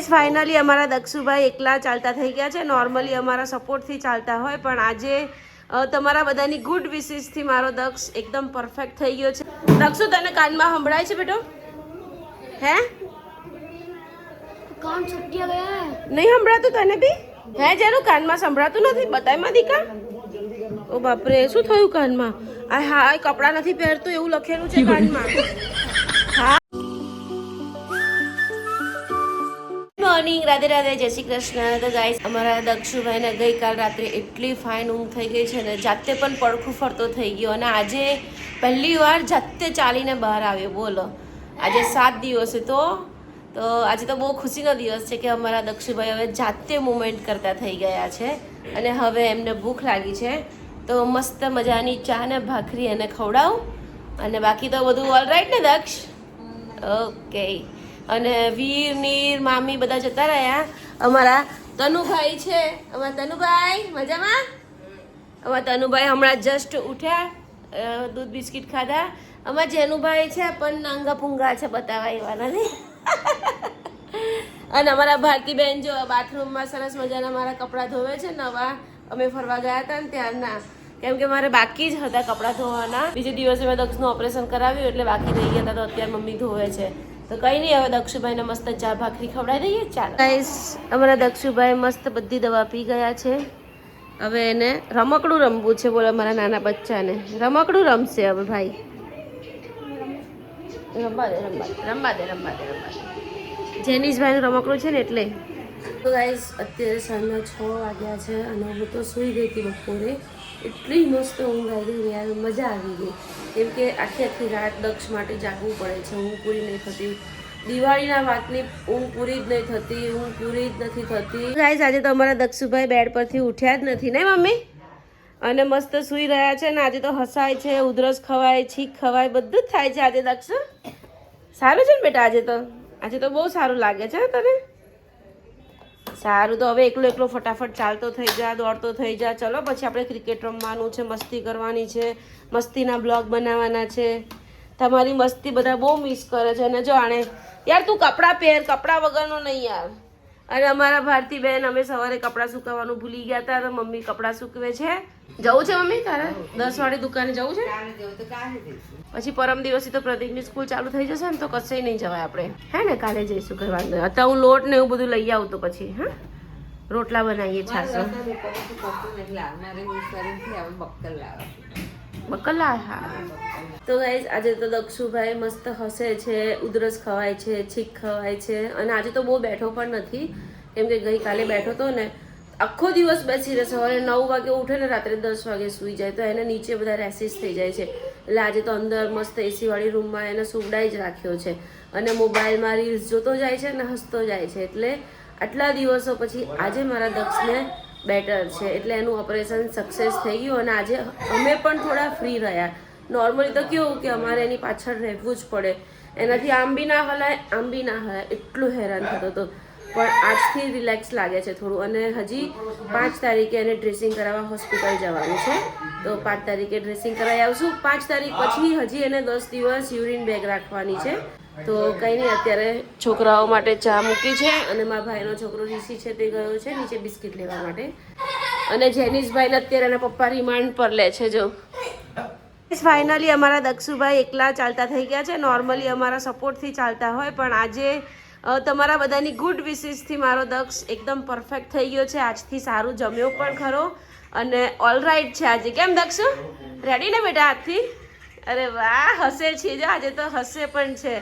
Finally અમારા દક્ષુભાઈ એકલા ચાલતા થઈ ગયા છે. નોર્મલી અમારા સપોર્ટથી ચાલતા હોય, પણ આજે તમારા બધાની ગુડ વિશિસથી મારો દક્ષ એકદમ પરફેક્ટ થઈ ગયો છે. દક્ષુ, તને કાનમાં સંભળાય છે બેટો? હે કાન છૂટ્યા ગયા નહીં સંભળાતું તને બી? હે જેનું કાનમાં સંભળાતું નથી? બતાયમાં દીકા. ઓ બાપરે, શું થયું કાનમાં? આ હા, કપડાં નથી પહેરતું એવું લખેલું છે કાનમાં. હા, મોર્નિંગ, રાધે રાધે, જય શ્રી કૃષ્ણ. તો ગાઈસ, અમારા દક્ષુભાઈને ગઈકાલ રાત્રે એટલી ફાઇન ઊંઘ થઈ ગઈ છે ને, જાતે પણ પડખું ફરતો થઈ ગયો. અને આજે પહેલી વાર જાતે ચાલીને બહાર આવ્યો. બોલો, આજે 7 દિવસે તો આજે તો બહુ ખુશીનો દિવસ છે કે અમારા દક્ષુભાઈ હવે જાતે મૂવમેન્ટ કરતા થઈ ગયા છે. અને હવે એમને ભૂખ લાગી છે, તો મસ્ત મજાની ચા ને ભાખરી એને ખવડાવું. અને બાકી તો બધું ઓલ રાઈટ ને દક્ષ? ઓકે. અને વીર નીર મામી બધા જતા રહ્યા. અમારા તનુભાઈ છે. અમારા તનુભાઈ મજામાં? અમારા તનુભાઈ હમણાં જસ્ટ ઉઠ્યા, દૂધ બિસ્કિટ ખાધા. અમારા જેનુભાઈ છે પણ નાંગા પૂંગા છે, બતાવવા એવા નથી. અને અમારા ભારતીબેન જો બાથરૂમમાં સરસ મજાના મારા કપડાં ધોવે છે નવા. અમે ફરવા ગયા હતા ને ત્યારના, કેમ કે મારે બાકી જ હતા કપડાં ધોવાના. બીજે દિવસે મેં દક્ષનું ઓપરેશન કરાવ્યું એટલે બાકી રહી ગયા હતા, તો અત્યારે મમ્મી ધોવે છે. તો કઈ નહીં, હવે દક્ષુભાઈને મસ્ત ચા ભાખરી ખવડાવી દઈએ. ચાલો ગાઈસ, અમારા દક્ષુભાઈ મસ્ત બધી દવા પી ગયા છે. હવે એને રમકડું રમવું છે. બોલો, મારા નાના બચ્ચાને રમકડું રમશે હવે ભાઈ. રમવા દે. જેનીશભાઈનું રમકડું છે ને એટલે. તો ગાઈસ, અત્યારે સાંજના 6 વાગ્યા છે અને હું તો સૂઈ ગઈ હતી બપોરે. એટલી મસ્ત ઊંઘ આવી ગઈ યાર, મજા આવી ગઈ. કેમ કે આખી રાત દક્ષ માટે જાગવું પડે છે. ઊંઘ પૂરી નહીં થતી. દિવાળીના વાતની ઊંઘ પૂરી જ નહીં થતી, ઊંઘ પૂરી જ નથી થતી. ગાઈસ, આજે તો અમારા દક્ષુભાઈ બેડ પરથી ઉઠ્યા જ નથી ને મમ્મી? અને મસ્ત સૂઈ રહ્યા છે ને. આજે તો હસાય છે, ઉધરસ ખવાય, છીક ખવાય, બધું જ થાય છે આજે. દક્ષ સારું છે ને બેટા? આજે તો બહુ સારું લાગે છે તને? સારું, તો હવે એકલો ફટાફટ ચાલતો થઈ જા, દોડતો થઈ જા. ચલો પછી આપણે ક્રિકેટ રમવાનું છે, મસ્તી કરવાની છે, મસ્તીના બ્લોગ બનાવવાના છે. તમારી મસ્તી બધા બહુ મિસ કરે છે. અને જો આણે યાર, તું કપડાં પહેર, કપડાં વગરનો નહીં યાર. અને અમારા ભારતીબેન, અમે સવારે કપડાં સુકવવાનું ભૂલી ગયા હતા, તો મમ્મી કપડાં સૂકવે છે. જવું છે મમ્મી તારે 10 વાળી દુકાને જવું છે? પછી પરમ દિવસથી તો પ્રદીપની સ્કૂલ ચાલુ થઈ જશે ને, તો કશે નહીં જવાય આપણે. હે ને? કાલે જઈશું કરવા. અત્યારે હું લોટ ને એવું બધું લઈ આવું, તો પછી હા રોટલા બનાવીએ. છાસો બકલા. હા. તો ગાઈસ, આજે તો દક્ષુભાઈ મસ્ત હસે છે, ઉધરસ ખવાય છે, છીક ખવાય છે. અને આજે તો બહુ બેઠો પણ નથી, કેમ કે ગઈકાલે બેઠો હતો ને, આખો દિવસ બેસી રહે. સવારે 9 વાગે ઉઠે ને રાત્રે 10 વાગે સૂઈ જાય, તો એને નીચે બધા રેસીસ થઈ જાય છે. એટલે આજે તો અંદર મસ્ત એસી વાળી રૂમમાં એને સુવડાઈ જ રાખ્યો છે. અને મોબાઈલમાં રીલ્સ જોતો જાય છે ને હસતો જાય છે. એટલે આટલા દિવસો પછી આજે મારા દક્ષને બેટર છે, એટલે એનું ઓપરેશન સક્સેસ થઈ ગયું. અને આજે અમે પણ થોડા ફ્રી રહ્યા. નોર્મલી તો કેવું કે અમારે એની પાછળ રહેવું જ પડે, એનાથી આમ બી ના હલાય, એટલું હેરાન થતો હતો. પણ આજથી રિલેક્સ લાગે છે થોડું. અને હજી 5 તારીખે એને ડ્રેસિંગ કરાવવા હોસ્પિટલ જવાનું છે, તો 5 તારીખે ડ્રેસિંગ કરાવી આવશું. 5 તારીખ પછી હજી એને 10 દિવસ યુરિન બેગ રાખવાની છે. તો કંઈ નહીં, અત્યારે છોકરાઓ માટે ચા મૂકી છે. અને મારા ભાઈનો છોકરો ઋષિ છે તે ગયો છે નીચે બિસ્કિટ લેવા માટે. અને જેનીશભાઈને અત્યારે એના પપ્પા રિમાન્ડ પર લે છે. જો ફાઇનલી અમારા દક્ષુભાઈ એકલા ચાલતા થઈ ગયા છે. નોર્મલી અમારા સપોર્ટથી ચાલતા હોય, પણ આજે તમારા બધાની ગુડ વિશિસથી મારો દક્ષ એકદમ પરફેક્ટ થઈ ગયો છે. આજથી સારું જમ્યો પણ ખરો અને ઓલ રાઈટ છે આજે. કેમ દક્ષુ, રેડી ને બેટા આજથી? અરે વાહ, હસે છે જો આજે તો, હસે પણ છે.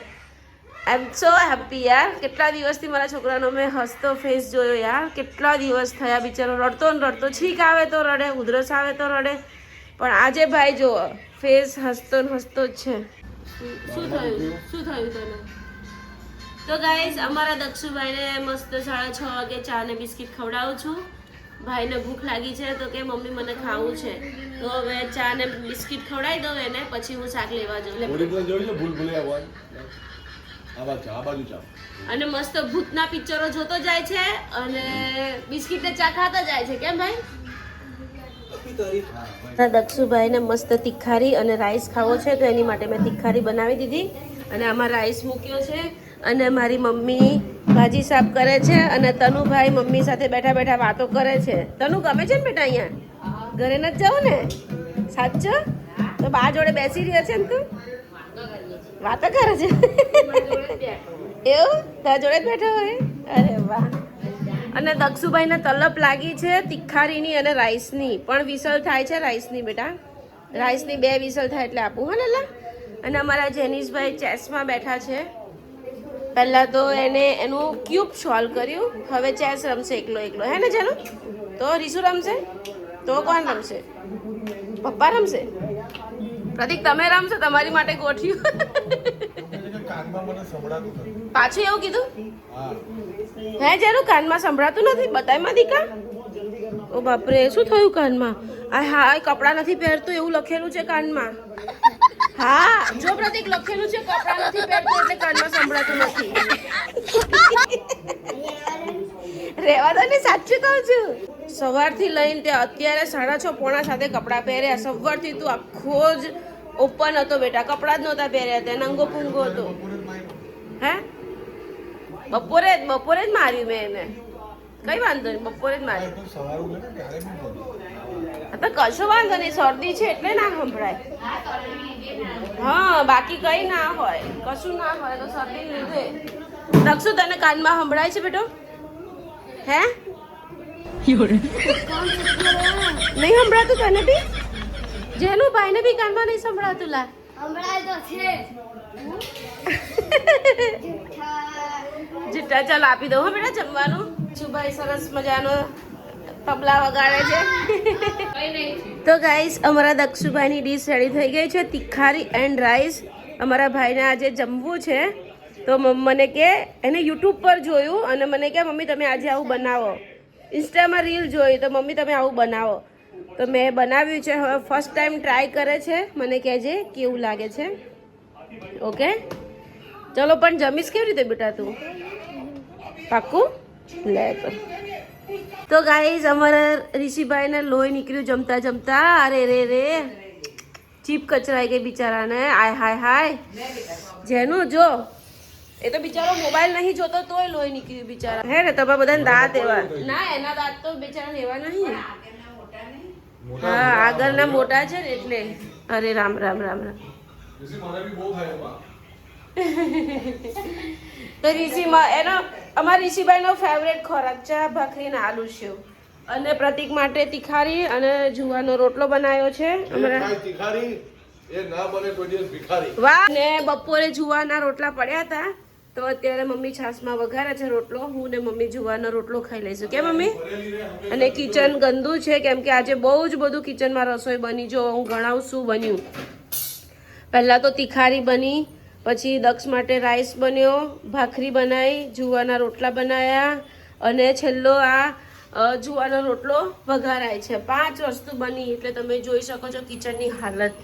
આઈ એમ સો હેપી યાર. કેટલા દિવસથી મારા છોકરાનો મેં હસતો ફેસ જોયો યાર. કેટલા દિવસ થયા, બિચારો રડતો ને રડતો. છીક આવે તો રડે, ઉધરસ આવે તો રડે, પણ આજે ભાઈ જો ફેસ હસતો ને હસતો જ છે. શું થયું તને? તો ગાઈસ, અમારા દક્ષુભાઈને મસ્ત 6:30 વાગે ચા ને બિસ્કિટ ખવડાવું છું. ભાઈને ભૂખ લાગી છે તો કે મમ્મી મને ખાવું છે, તો હવે ચા ને બિસ્કિટ ખવડાવી દઉં એને, પછી હું શાક લેવા જાઉં. અને મસ્ત ભૂતના પિક્ચરો જોતો જાય છે અને બિસ્કિટ ને ચા ખાતા જાય છે. કેમ ભાઈ? દક્ષુભાઈને મસ્ત તિખારી અને રાઈસ ખાવો છે, તો એની માટે મેં તિખારી બનાવી દીધી. અને આમાં રાઈસ મૂક્યો છે. અને મારી મમ્મી ભાજી સાફ કરે છે અને તનુભાઈ મમ્મી સાથે બેઠા બેઠા વાતો કરે છે. તનુ ગમે છે ને બેટા અહીંયા ઘરે નથી જવું ને સાચો? તો બા જોડે બેસી રહ્યો છે ને તું વાતો કરે છે એવું તારા જોડે જ બેઠો હોય? અરે વાહ. અને દક્ષુભાઈને તલપ લાગી છે તિખારીની અને રાઈસની પણ વિસલ થાય છે રાઈસની બેટા. રાઈસની 2 વિસલ થાય એટલે આપું હા લેલા. અને અમારા જેનિશભાઈ ચેસમાં બેઠા છે. પહેલાં તો એને એનું ક્યુબ સોલ્વ કર્યું, હવે ચેસ રમશે એકલો એકલો હે ને જેનું. તો રીસુ રમશે તો કોણ રમશે? પપ્પા રમશે? પ્રતિક તમે રમશો? તમારી માટે ગોઠ્યું. પાછું એવું કીધું હે જેનું કાનમાં સંભળાતું નથી? બતાયમાં દીકા. ઓ બાપરે શું થયું કાનમાં? આ હા કપડાં નથી પહેરતું એવું લખેલું છે કાનમાં. હા જો પ્રતિક લખેલું છે કપડાં નથી પહેરતું એટલે કાનમાં સંભળાતું નથી. રેવા દો ને સાચું કહું છું. સવારથી લઈને તે અત્યારે 6:30 પોણા 7 કપડાં પહેર્યા. સવારથી તું આખો જ ઓપન હતો બેટા, કપડાં જ નહોતા પહેર્યા તે નંગો પૂંગો હતો. હે બપોરે જ માર્યું મેં એને. કઈ વાંધો નહીં બપોરે જ માર્યું. તો કશો વાંધો નહીં શરદી છે એટલે ના સંભળાય. હા બાકી કઈ ના હોય કશું ના હોય તો શરદી લીધે. દક્ષુ તને કાનમાં સંભળાય છે બેટો? હે નહીં સંભળાતું તને બી? જેનું ભાઈને બી કાનમાં નહીં સંભળાતું લા? સંભળાય તો છે. જીટા ચાલ આપી દઉં હો બેટા જમવાનું. છુભાઈ સરસ મજાનો તબલા વગાડે છે. તો ગાઈસ અમારા દક્ષુભાઈની ડીશ રેડી થઈ ગઈ છે તિખારી એન્ડ રાઈસ. અમારા ભાઈને આજે જમવું છે તો મને કે એને યુટ્યુબ પર જોયું અને મને કે મમ્મી તમે આજે આવું બનાવો. ઇન્સ્ટામાં રીલ જોઈ તો મમ્મી તમે આવું બનાવો. તો મેં બનાવ્યું છે. હવે ફર્સ્ટ ટાઈમ ટ્રાય કરે છે. મને કહેજે કેવું લાગે છે. ઓકે ચલો પણ જમીશ કેવી રીતે બેટા તું? પાક્કું લે તો ગાઈઝ અમારા ઋષિભાઈને લોહી નીકળ્યું જમતા જમતા. અરે રે રે જીભ કચરાઈ ગઈ બિચારાને. આય હાય હાય જેનું જો એ તો બિચારો મોબાઈલ નહીં જોતો તોય લોહી નીકળ્યું બિચારા. હે ને તમારા બધાને દાંત એવા ના એના દાંત તો બિચારા એવા નહીં. હા આગળના મોટા છે ને એટલે. અરે રામ રામ રામ રામ. તો ઋષિમાં એનો અમારા ઋષિભાઈનો ફેવરેટ ખોરાક ચા ભાખરી ને આલુ સેવ. અને પ્રતિક માટે તિખારી અને જુવાનો રોટલો બનાવ્યો છે. વાહ. ને બપોરે જુવારના રોટલા પડ્યા હતા તો અત્યારે મમ્મી છાસમાં વઘારે છે રોટલો. હું ને મમ્મી જુવારનો રોટલો ખાઈ લઈશું કે મમ્મી? અને કિચન ગંદુ છે કેમ કે આજે બહુ જ બધું કિચનમાં રસોઈ બની. જો હું ગણાવું શું બન્યું. પહેલાં તો તિખારી બની, પછી દક્ષ માટે રાઈસ બન્યો, ભાખરી બનાવી, જુવારના રોટલા બનાવ્યા અને છેલ્લો આ જુવાનો રોટલો વઘારાય છે. 5 વસ્તુ બની એટલે તમે જોઈ શકો છો કિચનની હાલત.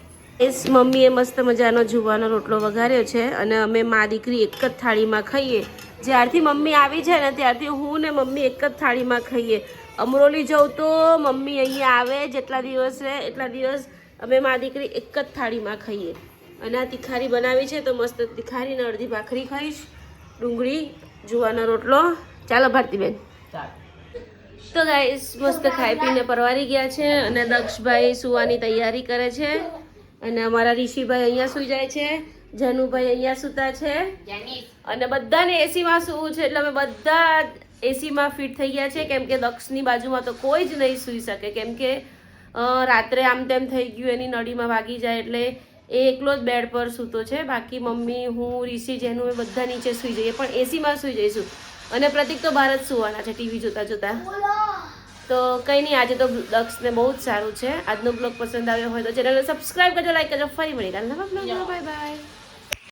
મમ્મીએ મસ્ત મજાનો જુવાનો રોટલો વઘાર્યો છે અને અમે મા દીકરી એક જ થાળીમાં ખાઈએ. જ્યારથી મમ્મી આવી છે ને ત્યારથી હું ને મમ્મી એક જ થાળીમાં ખાઈએ. અમરોલી જાઉં તો મમ્મી અહીંયા આવે જેટલા દિવસ રહે એટલા દિવસ અમે મા દીકરી એક જ થાળીમાં ખાઈએ. અને આ તિખારી બનાવી છે તો મસ્ત તિખારીને અડધી ભાખરી ખાઈશ, ડુંગળી, જુવાનો રોટલો. ચાલો ભારતીબેન. તો ગાઈસ મસ્ત ખાઈ પીને પરવારી ગયા છે અને દક્ષભાઈ સુવાની તૈયારી કરે છે અને અમારા ઋષિભાઈ અહીંયા સૂઈ જાય છે, જનુભાઈ અહીંયા સૂતા છે અને બધાને એસીમાં સૂવું છે એટલે અમે બધા એસીમાં ફિટ થઈ ગયા છે કેમ કે દક્ષની બાજુમાં તો કોઈ જ નહીં સૂઈ શકે કેમ કે રાત્રે આમ તેમ થઈ ગયું એની નળીમાં વાગી જાય એટલે એ એકલો જ બેડ પર સૂતો છે. બાકી મમ્મી, હું, ઋષિ, જેનું એ બધા નીચે સૂઈ જઈએ પણ એસીમાં સૂઈ જઈશું. અને પ્રતિક તો બહાર જ સૂવાના છે ટીવી જોતા જોતા. તો કંઈ નહીં આજે તો દક્ષને બહુ જ સારું છે. આજનો બ્લોગ પસંદ આવ્યો હોય તો ચેનલને સબસ્ક્રાઈબ કરજો, લાઈક કરજો. ફરી મળીએ કાલના બ્લોગમાં. Bye bye.